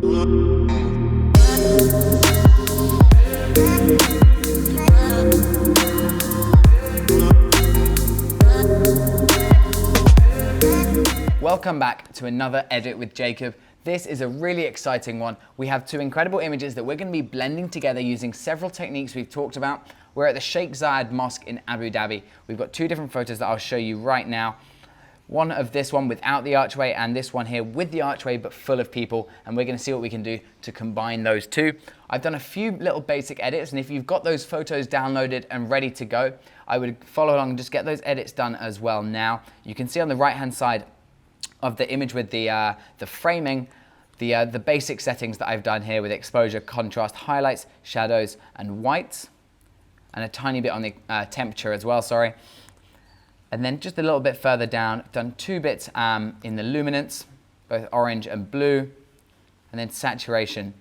Welcome back to another Edit with Jacob. This is a really exciting one. We have two incredible images that we're going to be blending together using several techniques we've talked about. We're at the Sheikh Zayed Mosque in Abu Dhabi. We've got two different photos that I'll show you right now. One of this one without the archway and this one here with the archway but full of people, and we're going to see what we can do to combine those two. I've done a few little basic edits, and if you've got those photos downloaded and ready to go, I would follow along and just get those edits done as well now. You can see on the right hand side of the image with the framing, the basic settings that I've done here with exposure, contrast, highlights, shadows, and whites, and a tiny bit on the temperature as well, sorry. And then just a little bit further down, I've done two bits in the luminance, both orange and blue, and then saturation,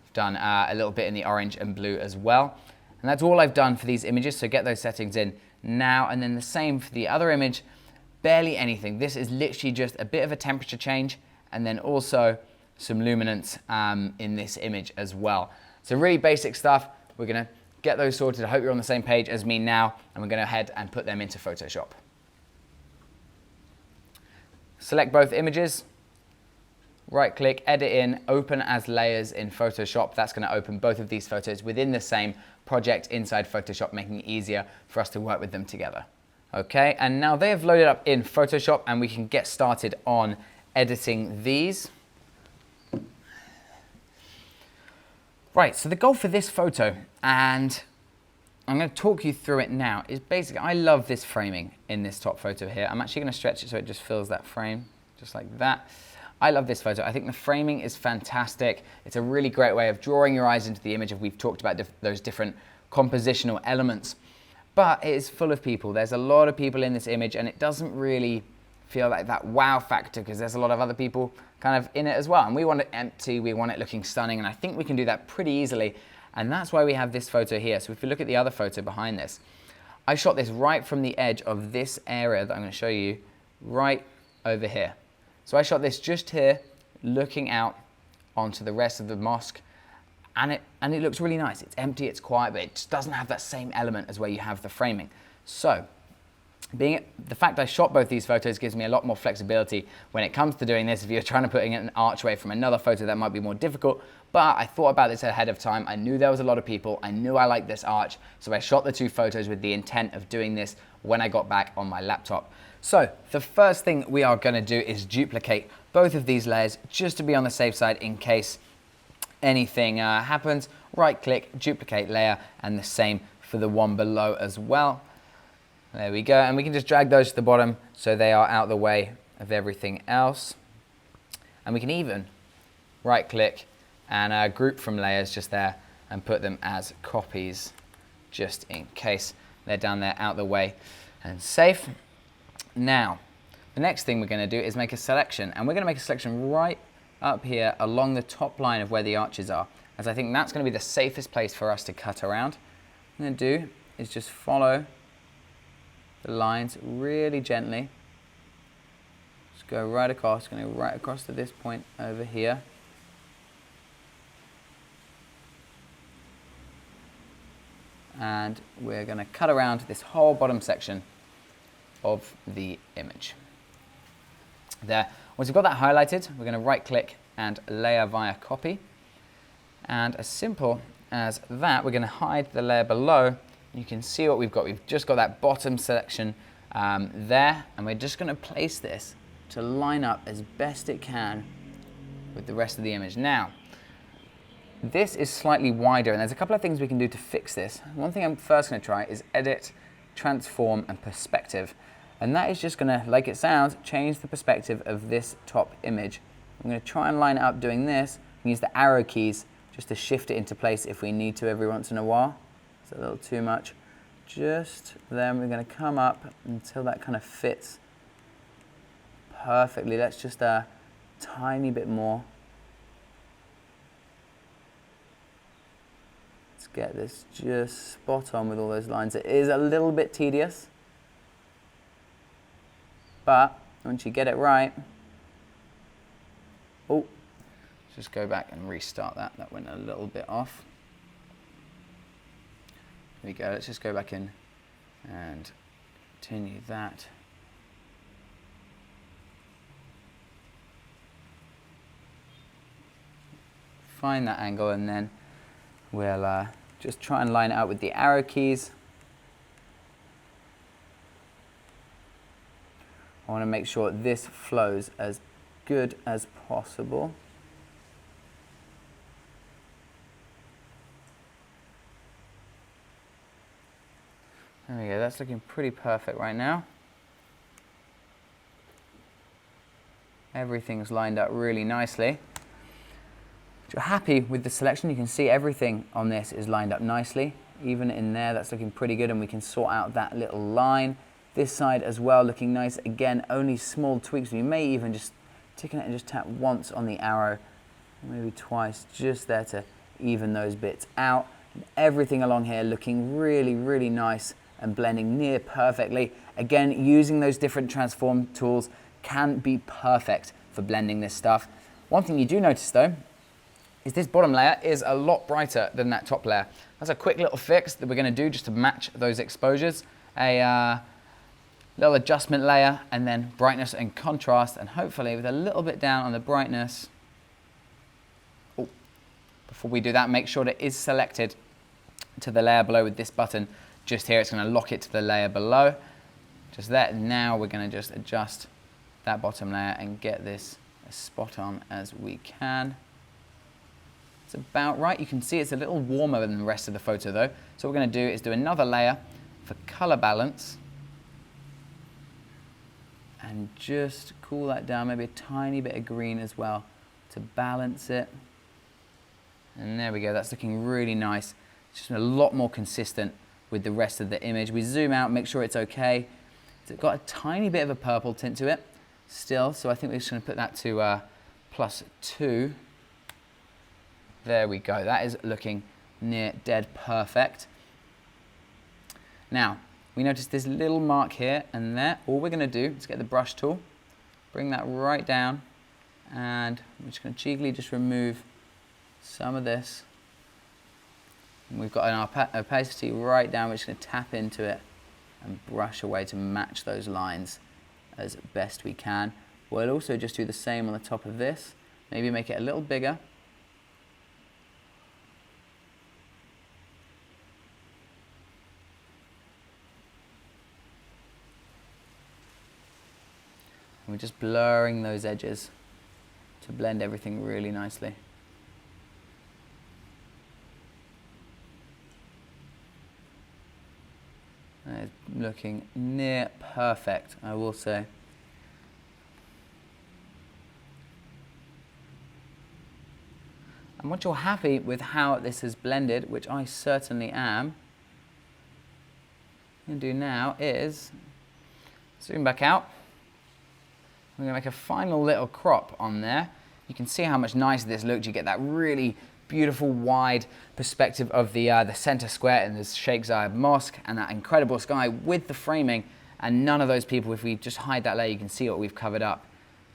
I've done a little bit in the orange and blue as well. And that's all I've done for these images, so get those settings in now, and then the same for the other image. Barely anything. This is literally just a bit of a temperature change and then also some luminance in this image as well. So really basic stuff. We're going to get those sorted. I hope you're on the same page as me now, and we're going to head and put them into Photoshop. Select both images, right click, edit in, open as layers in Photoshop. That's going to open both of these photos within the same project inside Photoshop, making it easier for us to work with them together. Okay, and now they have loaded up in Photoshop and we can get started on editing these. Right, so the goal for this photo, and I'm going to talk you through it now, is basically, I love this framing in this top photo here. I'm actually going to stretch it so it just fills that frame, just like that. I love this photo. I think the framing is fantastic. It's a really great way of drawing your eyes into the image if we've talked about those different compositional elements. But it is full of people. There's a lot of people in this image, and it doesn't really feel like that wow factor because there's a lot of other people kind of in it as well. And we want it empty, we want it looking stunning, and I think we can do that pretty easily. And that's why we have this photo here. So if you look at the other photo behind this, I shot this right from the edge of this area that I'm going to show you right over here. So I shot this just here, looking out onto the rest of the mosque. And it looks really nice. It's empty, it's quiet, but it just doesn't have that same element as where you have the framing. So, the fact I shot both these photos gives me a lot more flexibility when it comes to doing this. If you're trying to put in an archway from another photo, that might be more difficult. But I thought about this ahead of time. I knew there was a lot of people. I knew I liked this arch. So I shot the two photos with the intent of doing this when I got back on my laptop. So the first thing we are going to do is duplicate both of these layers just to be on the safe side in case anything happens. Right click, duplicate layer, and the same for the one below as well. There we go, and we can just drag those to the bottom so they are out the way of everything else. And we can even right click and group from layers just there and put them as copies just in case they're down there out the way and safe. Now, the next thing we're going to do is make a selection, and we're going to make a selection right up here along the top line of where the arches are, as I think that's going to be the safest place for us to cut around. What I'm going to do is just follow the lines really gently. Just go right across, going to go right across to this point over here. And we're going to cut around this whole bottom section of the image. There. Once you've got that highlighted, we're going to right click and layer via copy. And as simple as that, we're going to hide the layer below. You can see what we've got. We've just got that bottom selection there, and we're just going to place this to line up as best it can with the rest of the image. Now, this is slightly wider, and there's a couple of things we can do to fix this. One thing I'm first going to try is edit, transform, and perspective. And that is just going to, like it sounds, change the perspective of this top image. I'm going to try and line it up doing this. We use the arrow keys just to shift it into place if we need to every once in a while. It's a little too much. Just then we're going to come up until that kind of fits perfectly. Let's just a tiny bit more. Let's get this just spot on with all those lines. It is a little bit tedious, but once you get it right, oh, Just go back and restart that. That went a little bit off. There we go. Let's just go back in and continue that. Find that angle, and then we'll just try and line it up with the arrow keys. I want to make sure this flows as good as possible. There we go, that's looking pretty perfect right now. Everything's lined up really nicely. If you're happy with the selection, you can see everything on this is lined up nicely. Even in there, that's looking pretty good, and we can sort out that little line. This side as well, looking nice. Again, only small tweaks. We may even just tick it and just tap once on the arrow, maybe twice, just there to even those bits out. And everything along here looking really, really nice and blending near perfectly. Again, using those different transform tools can be perfect for blending this stuff. One thing you do notice though, is this bottom layer is a lot brighter than that top layer. That's a quick little fix that we're gonna do just to match those exposures. A little adjustment layer, and then brightness and contrast, and hopefully with a little bit down on the brightness. Oh, before we do that, make sure that it is selected to the layer below with this button. Just here, it's gonna lock it to the layer below. Just there. Now we're gonna just adjust that bottom layer and get this as spot on as we can. It's about right. You can see it's a little warmer than the rest of the photo though. So what we're going to do is do another layer for color balance and just cool that down, maybe a tiny bit of green as well to balance it. And there we go, that's looking really nice. It's just a lot more consistent with the rest of the image. We zoom out, make sure it's okay. It's got a tiny bit of a purple tint to it still, so I think we're just going to put that to +2. There we go, that is looking near dead perfect. Now, we notice this little mark here and there. All we're going to do is get the brush tool, bring that right down, and we're just going to cheekily just remove some of this. And we've got an opacity right down, we're just going to tap into it and brush away to match those lines as best we can. We'll also just do the same on the top of this, maybe make it a little bigger. We're just blurring those edges to blend everything really nicely. That is looking near perfect, I will say. And once you're happy with how this is blended, which I certainly am, what I'm going to do now is zoom back out. I'm going to make a final little crop on there. You can see how much nicer this looks. You get that really beautiful wide perspective of the center square and the Sheikh Zayed Mosque and that incredible sky with the framing, and none of those people, if we just hide that layer, you can see what we've covered up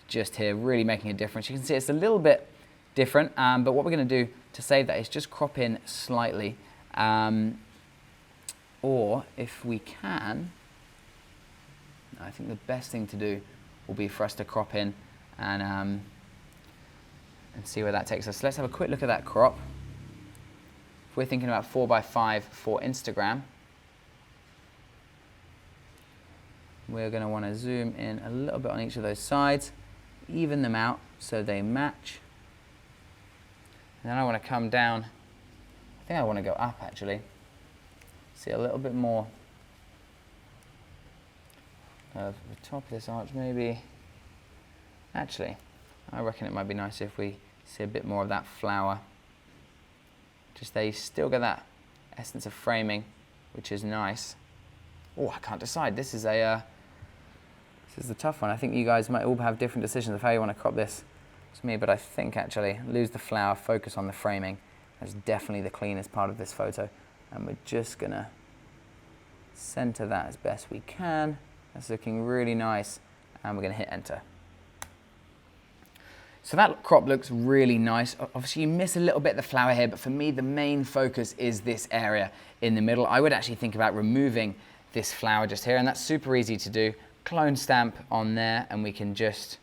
just here, really making a difference. You can see it's a little bit different, but what we're going to do to save that is just crop in slightly, or if we can, I think the best thing to do will be for us to crop in and see where that takes us. So let's have a quick look at that crop. If we're thinking about 4x5 for Instagram, we're going to want to zoom in a little bit on each of those sides, even them out so they match. And then I want to come down, I think I want to go up actually, see a little bit more of the top of this arch maybe. Actually, I reckon it might be nice if we see a bit more of that flower. Just there, you still get that essence of framing, which is nice. Oh, I can't decide. This is the tough one. I think you guys might all have different decisions of how you want to crop this. It's me, but I think actually lose the flower, focus on the framing. That's definitely the cleanest part of this photo. And we're just gonna center that as best we can. That's looking really nice, and we're going to hit enter. So that crop looks really nice. Obviously you miss a little bit of the flower here, but for me the main focus is this area in the middle. I would actually think about removing this flower just here, and that's super easy to do. Clone stamp on there, and we can just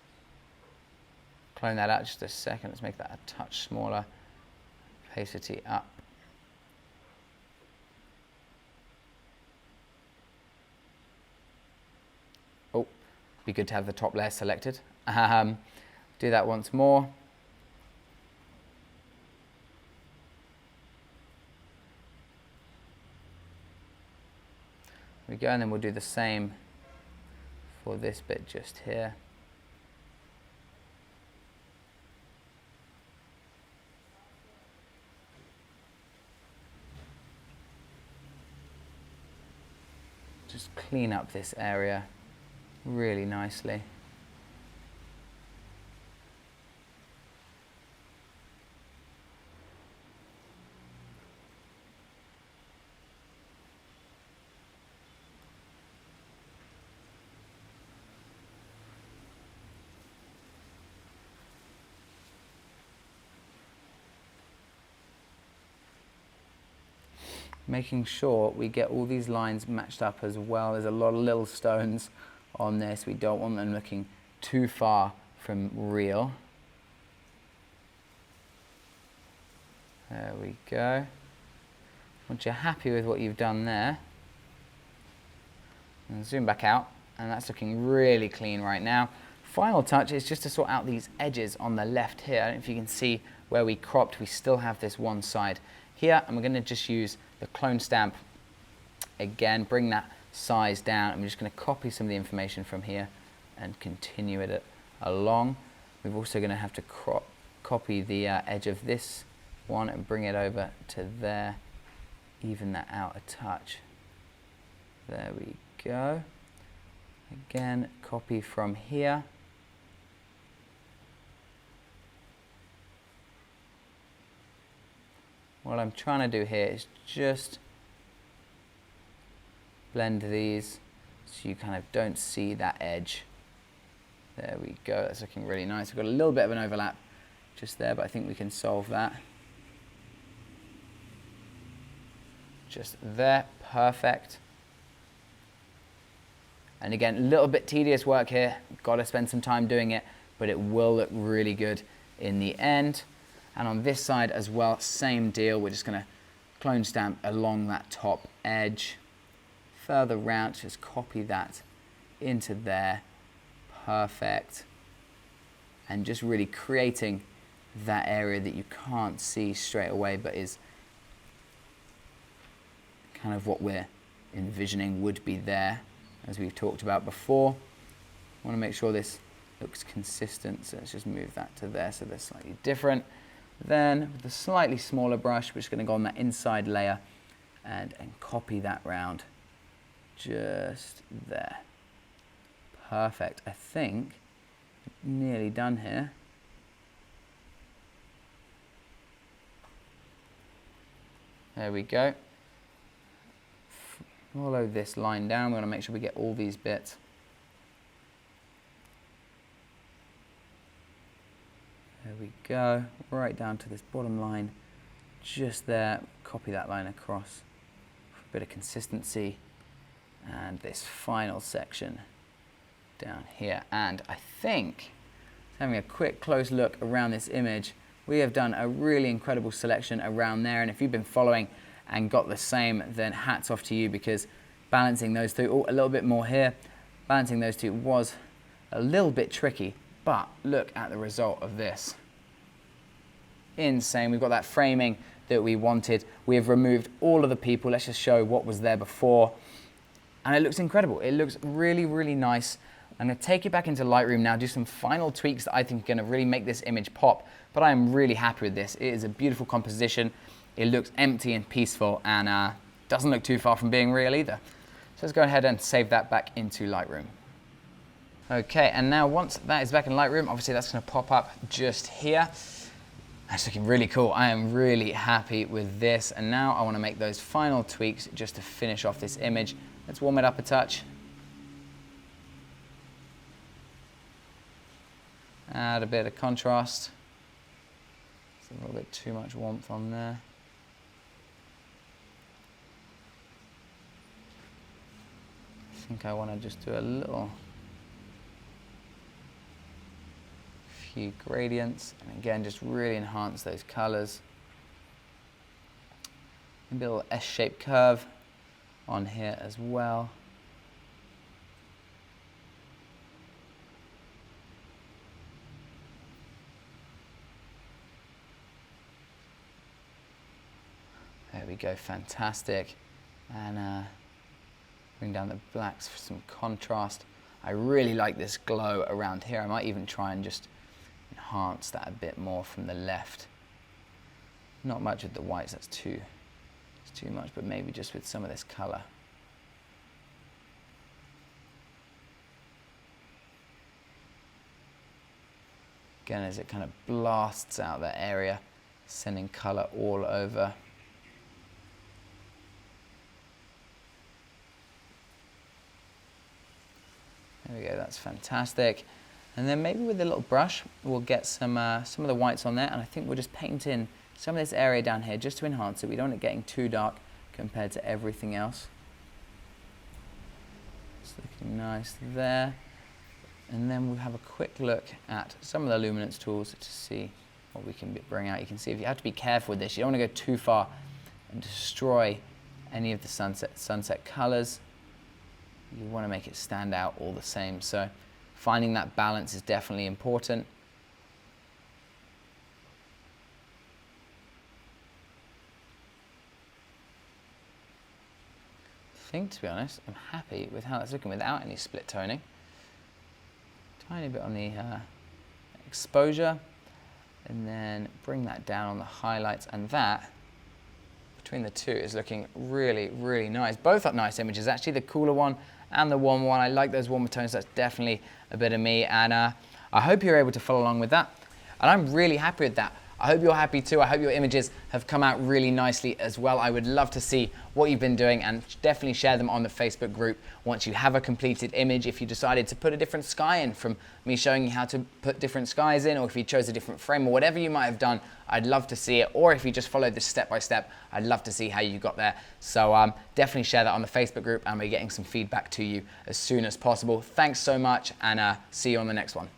clone that out just a second. Let's make that a touch smaller. Opacity up. Oh, be good to have the top layer selected. Do that once more. There we go, and then we'll do the same for this bit just here. Just clean up this area really nicely. Making sure we get all these lines matched up as well. There's a lot of little stones on this. We don't want them looking too far from real. There we go. Once you're happy with what you've done there, and zoom back out, and that's looking really clean right now. Final touch is just to sort out these edges on the left here. I don't know if you can see where we cropped, we still have this one side here, and we're going to just use the clone stamp again, bring that size down. I'm just going to copy some of the information from here and continue it along. We're also going to have to copy the edge of this one and bring it over to there, even that out a touch. There we go. Again, copy from here. What I'm trying to do here is just blend these so you kind of don't see that edge. There we go, that's looking really nice. We've got a little bit of an overlap just there, but I think we can solve that. Just there, perfect. And again, a little bit tedious work here. Got to spend some time doing it, but it will look really good in the end. And on this side as well, same deal. We're just going to clone stamp along that top edge. Further round, just copy that into there. Perfect. And just really creating that area that you can't see straight away, but is kind of what we're envisioning would be there, as we've talked about before. I want to make sure this looks consistent, so let's just move that to there so they're slightly different. Then with a slightly smaller brush, we're just going to go on that inside layer and copy that round just there. Perfect. I think nearly done here. There we go. Follow this line down. We want to make sure we get all these bits. There we go, right down to this bottom line, just there. Copy that line across for a bit of consistency, and this final section down here. And I think, having a quick close look around this image, we have done a really incredible selection around there. And if you've been following and got the same, then hats off to you, because balancing those two, a little bit more here, balancing those two was a little bit tricky. But look at the result of this. Insane. We've got that framing that we wanted. We have removed all of the people. Let's just show what was there before. And it looks incredible. It looks really, really nice. I'm going to take it back into Lightroom now, do some final tweaks that I think are going to really make this image pop. But I am really happy with this. It is a beautiful composition. It looks empty and peaceful, and doesn't look too far from being real either. So let's go ahead and save that back into Lightroom. Okay, and now once that is back in Lightroom, obviously that's going to pop up just here. That's looking really cool. I am really happy with this. And now I want to make those final tweaks just to finish off this image. Let's warm it up a touch. Add a bit of contrast. It's a little bit too much warmth on there. I think I want to just do a few gradients, and again just really enhance those colors. Maybe a little S-shaped curve on here as well. There we go, fantastic. And bring down the blacks for some contrast. I really like this glow around here. I might even try and just enhance that a bit more from the left. Not much with the whites, it's too much, but maybe just with some of this color. Again, as it kind of blasts out that area, sending color all over. There we go, that's fantastic. And then maybe with a little brush, we'll get some of the whites on there, and I think we'll just paint in some of this area down here just to enhance it. We don't want it getting too dark compared to everything else. It's looking nice there. And then we'll have a quick look at some of the luminance tools to see what we can bring out. You can see if you have to be careful with this. You don't want to go too far and destroy any of the sunset colors. You want to make it stand out all the same. So finding that balance is definitely important. I think, to be honest, I'm happy with how that's looking without any split toning. Tiny bit on the exposure, and then bring that down on the highlights, and that between the two is looking really, really nice. Both are nice images, actually, the cooler one and the warmer one. I like those warmer tones. That's definitely a bit of me, and I hope you're able to follow along with that, and I'm really happy with that. I hope you're happy too. I hope your images have come out really nicely as well. I would love to see what you've been doing, and definitely share them on the Facebook group once you have a completed image. If you decided to put a different sky in from me showing you how to put different skies in, or if you chose a different frame, or whatever you might have done, I'd love to see it. Or if you just followed this step by step, I'd love to see how you got there. So definitely share that on the Facebook group, and we're getting some feedback to you as soon as possible. Thanks so much, and see you on the next one.